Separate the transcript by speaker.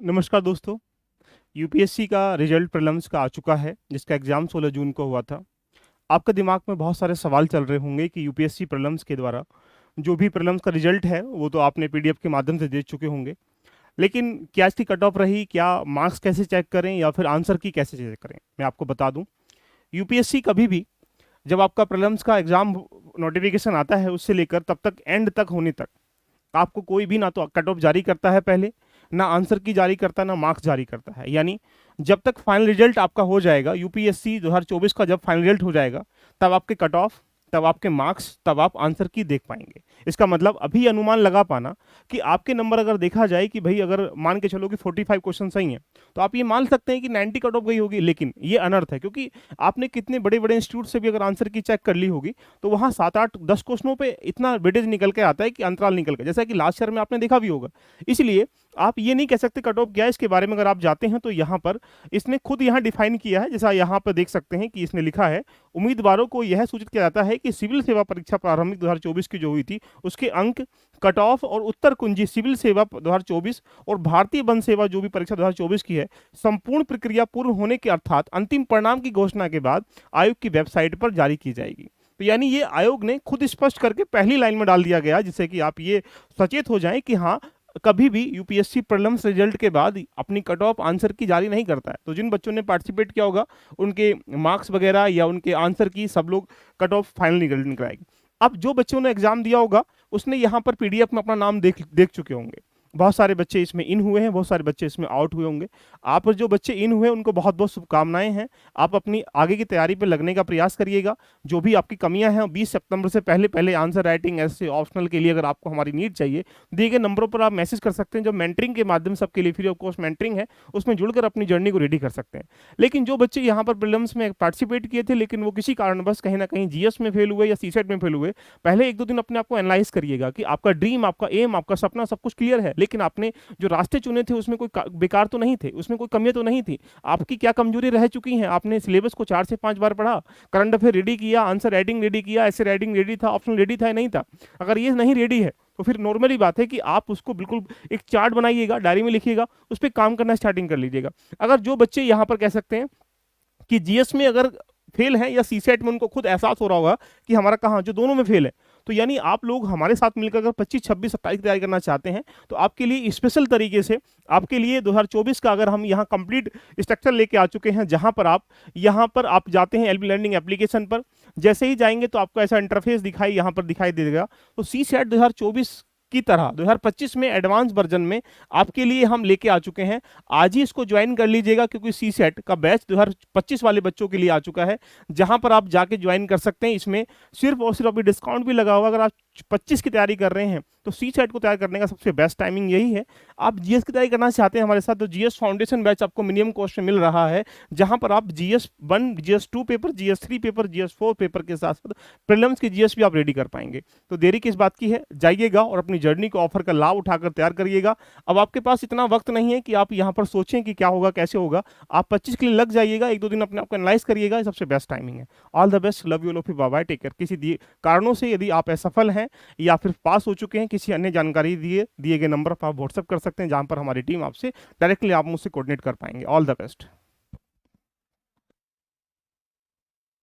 Speaker 1: नमस्कार दोस्तों। यूपीएससी का रिजल्ट प्रीलिम्स का आ चुका है, जिसका एग्ज़ाम 16 जून को हुआ था। आपके दिमाग में बहुत सारे सवाल चल रहे होंगे कि यूपीएससी प्रीलिम्स के द्वारा जो भी प्रीलिम्स का रिजल्ट है वो तो आपने पीडीएफ के माध्यम से दे चुके होंगे, लेकिन क्या इसकी कट ऑफ रही, क्या मार्क्स कैसे चेक करें या फिर आंसर की कैसे चेक करें। मैं आपको बता दूं, यूपीएससी कभी भी जब आपका प्रीलिम्स का एग्ज़ाम नोटिफिकेशन आता है उससे लेकर तब तक एंड तक होने तक आपको कोई भी ना तो कट ऑफ जारी करता है पहले, ना आंसर की जारी करता है, ना मार्क्स जारी करता है। यानी जब तक फाइनल रिजल्ट आपका हो जाएगा, यूपीएससी 2024 का जब फाइनल रिजल्ट हो जाएगा, तब आपके कट ऑफ, तब आपके मार्क्स, तब आप आंसर की देख पाएंगे। इसका मतलब अभी अनुमान लगा पाना कि आपके नंबर अगर देखा जाए कि भाई अगर मान के चलो कि 45 क्वेश्चन सही हैं, तो आप ये मान सकते हैं कि 90 कट ऑफ गई होगी, लेकिन ये अनर्थ है, क्योंकि आपने कितने बड़े बड़े इंस्टीट्यूट से भी अगर आंसर की चेक कर ली होगी तो वहाँ 7 8 10 क्वेश्चनों पे इतना वेटेज निकल के आता है कि अंतराल निकल के, जैसा कि लास्ट ईयर में आपने देखा भी होगा। इसलिए आप ये नहीं कह सकते कट ऑफ क्या है, इसके बारे में अगर आप जाते हैं तो यहाँ पर इसने खुद यहाँ डिफाइन किया है, जैसा यहाँ पर देख सकते हैं कि इसने लिखा है, उम्मीदवारों को यह सूचित किया जाता है कि सिविल सेवा परीक्षा प्रारंभिक 2024 की जो हुई थी उसके अंक, कट ऑफ और उत्तर कुंजी सिविल सेवा 2024 और भारतीय वन सेवा जो भी परीक्षा 2024 की है, संपूर्ण प्रक्रिया पूर्ण होने के अर्थात अंतिम परिणाम की घोषणा के बाद आयोग की वेबसाइट पर जारी की जाएगी। तो यानी ये आयोग ने खुद स्पष्ट करके पहली लाइन में डाल दिया गया, जिससे कि आप ये सचेत हो जाएं कि हाँ, कभी भी यूपीएससी प्रीलिम्स रिजल्ट के बाद अपनी कट ऑफ आंसर की जारी नहीं करता है। तो जिन बच्चों ने पार्टिसिपेट किया होगा उनके मार्क्स वगैरह या उनके आंसर की सब लोग कट ऑफ फाइनल निकल आएगी। अब जो बच्चों ने एग्जाम दिया होगा उसने यहाँ पर पीडीएफ में अपना नाम देख देख चुके होंगे। बहुत सारे बच्चे इसमें इन हुए हैं, बहुत सारे बच्चे इसमें आउट हुए होंगे। आप जो बच्चे इन हुए उनको बहुत बहुत शुभकामनाएं हैं। आप अपनी आगे की तैयारी पर लगने का प्रयास करिएगा। जो भी आपकी कमियां हैं 20 सितंबर से पहले पहले आंसर राइटिंग ऐसे ऑप्शनल के लिए अगर आपको हमारी नीड चाहिए, दिए गए नंबरों पर आप मैसेज कर सकते हैं। जो मेंटरिंग के माध्यम से आपके लिए फ्री ऑफ कॉस्ट मेंटरिंग है, उसमें जुड़कर अपनी जर्नी को रेडी कर सकते हैं। लेकिन जो बच्चे यहाँ पर प्रीलिम्स में पार्टिसिपेट किए थे लेकिन वो किसी कारणवश कहीं ना कहीं जीएस में फेल हुए या सीसेट में फेल हुए, पहले 1 2 दिन अपने आप को एनालाइज करिएगा कि आपका ड्रीम, आपका एम, आपका सपना सब कुछ क्लियर है, लेकिन आपने जो रास्ते चुने थे उसमें कोई बेकार तो नहीं थे, उसमें कोई कमियां तो नहीं थी। आपकी क्या कमजोरी रह चुकी हैं? आपने सिलेबस को 4 से 5 बार पढ़ा, करंट अफेयर रेडी किया, आंसर राइटिंग रेडी किया, ऐसे राइटिंग रेडी था, ऑप्शन रेडी था या नहीं था? अगर ये नहीं रेडी है तो फिर नॉर्मली बात है कि आप उसको बिल्कुल एक चार्ट बनाइएगा, डायरी में लिखिएगा, उस पर काम करना स्टार्टिंग कर लीजिएगा। अगर जो बच्चे यहाँ पर कह सकते हैं कि जीएस में अगर फेल है या सीसेट में उनको खुद एहसास हो रहा होगा कि हमारा कहाँ, जो दोनों में फेल है, तो यानी आप लोग हमारे साथ मिलकर अगर 25 26 27 की तैयारी करना चाहते हैं तो आपके लिए स्पेशल तरीके से आपके लिए 2024 का अगर हम यहाँ कंप्लीट स्ट्रक्चर लेके आ चुके हैं, जहां पर आप जाते हैं एलबी लर्निंग एप्लीकेशन पर। जैसे ही जाएंगे तो आपको ऐसा इंटरफेस यहाँ पर दिखाई देगा। तो सी सेट 2024 की तरह 2025 में एडवांस वर्जन में आपके लिए हम लेके आ चुके हैं। आज ही इसको ज्वाइन कर लीजिएगा, क्योंकि सी सेट का बैच 2025 वाले बच्चों के लिए आ चुका है, जहां पर आप जाके ज्वाइन कर सकते हैं। इसमें सिर्फ और सिर्फ अभी डिस्काउंट भी लगा हुआ। अगर आप 25 की तैयारी कर रहे हैं तो सी सेट को तैयार करने का सबसे बेस्ट टाइमिंग यही है। आप जीएस की तैयारी करना चाहते हैं हमारे साथ, तो जीएस फाउंडेशन बैच आपको मिनिमम कॉस्ट में मिल रहा है, जहां पर आप GS1 GS2 paper, GS3 paper, GS4 paper के साथ साथ प्रीलिम्स की जीएस भी आप रेडी कर पाएंगे। तो देरी किस बात की है, जाइएगा और अपनी जर्नी को ऑफर का लाभ उठाकर तैयार करिएगा। अब आपके पास इतना वक्त नहीं है कि आप यहाँ पर सोचें कि क्या होगा कैसे होगा। आप 25 के लिए लग जाइएगा, 1 2 दिन अपने आप को एनालाइज करिएगा, ये सबसे बेस्ट टाइमिंग है। All the best, love you, love you, bye bye, take care. किसी कारणों से यदि आप असफल हैं या फिर पास हो चुके हैं, किसी अन्य जानकारी दिए गए नंबर पर आप व्हाट्सएप कर सकते हैं, जहां पर हमारी टीम आपसे डायरेक्टली आप मुझसे कोऑर्डिनेट कर पाएंगे। All the best.